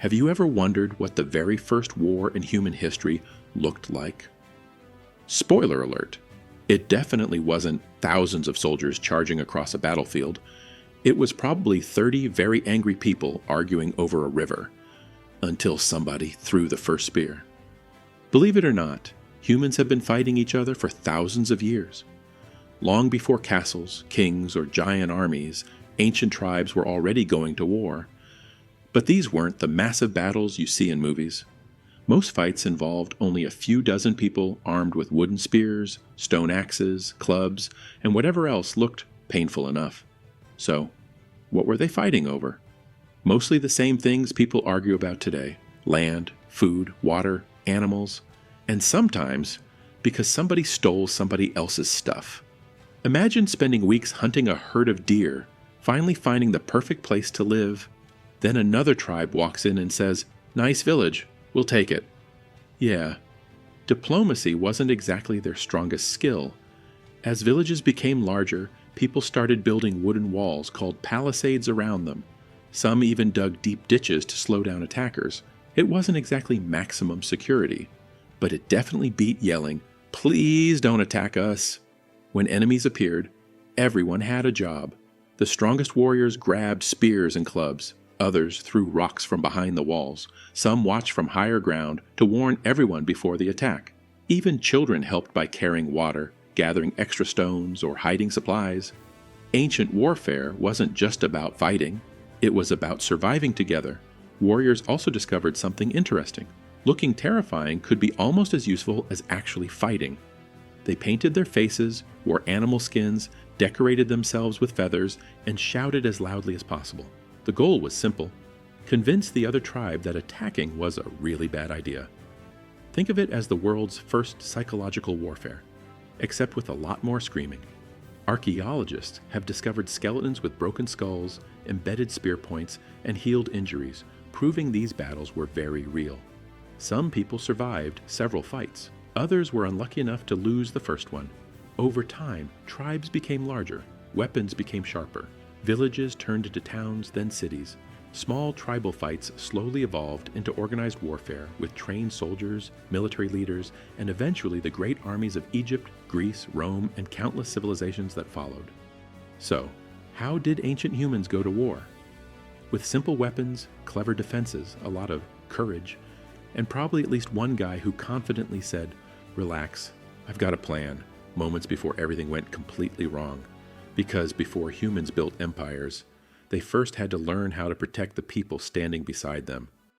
Have you ever wondered what the very first war in human history looked like? Spoiler alert! It definitely wasn't thousands of soldiers charging across a battlefield. It was probably 30 very angry people arguing over a river, until somebody threw the first spear. Believe it or not, humans have been fighting each other for thousands of years. Long before castles, kings, or giant armies, ancient tribes were already going to war. But these weren't the massive battles you see in movies. Most fights involved only a few dozen people armed with wooden spears, stone axes, clubs, and whatever else looked painful enough. So, what were they fighting over? Mostly the same things people argue about today: land, food, water, animals, and sometimes because somebody stole somebody else's stuff. Imagine spending weeks hunting a herd of deer, finally finding the perfect place to live. Then another tribe walks in and says, "Nice village, we'll take it." Yeah, diplomacy wasn't exactly their strongest skill. As villages became larger, people started building wooden walls called palisades around them. Some even dug deep ditches to slow down attackers. It wasn't exactly maximum security, but it definitely beat yelling, "Please don't attack us." When enemies appeared, everyone had a job. The strongest warriors grabbed spears and clubs. Others threw rocks from behind the walls. Some watched from higher ground to warn everyone before the attack. Even children helped by carrying water, gathering extra stones, or hiding supplies. Ancient warfare wasn't just about fighting. It was about surviving together. Warriors also discovered something interesting. Looking terrifying could be almost as useful as actually fighting. They painted their faces, wore animal skins, decorated themselves with feathers, and shouted as loudly as possible. The goal was simple: convince the other tribe that attacking was a really bad idea. Think of it as the world's first psychological warfare, except with a lot more screaming. Archaeologists have discovered skeletons with broken skulls, embedded spear points, and healed injuries, proving these battles were very real. Some people survived several fights. Others were unlucky enough to lose the first one. Over time, tribes became larger, weapons became sharper, villages turned into towns, then cities. Small tribal fights slowly evolved into organized warfare with trained soldiers, military leaders, and eventually the great armies of Egypt, Greece, Rome, and countless civilizations that followed. So, how did ancient humans go to war? With simple weapons, clever defenses, a lot of courage, and probably at least one guy who confidently said, "Relax, I've got a plan," moments before everything went completely wrong. Because before humans built empires, they first had to learn how to protect the people standing beside them.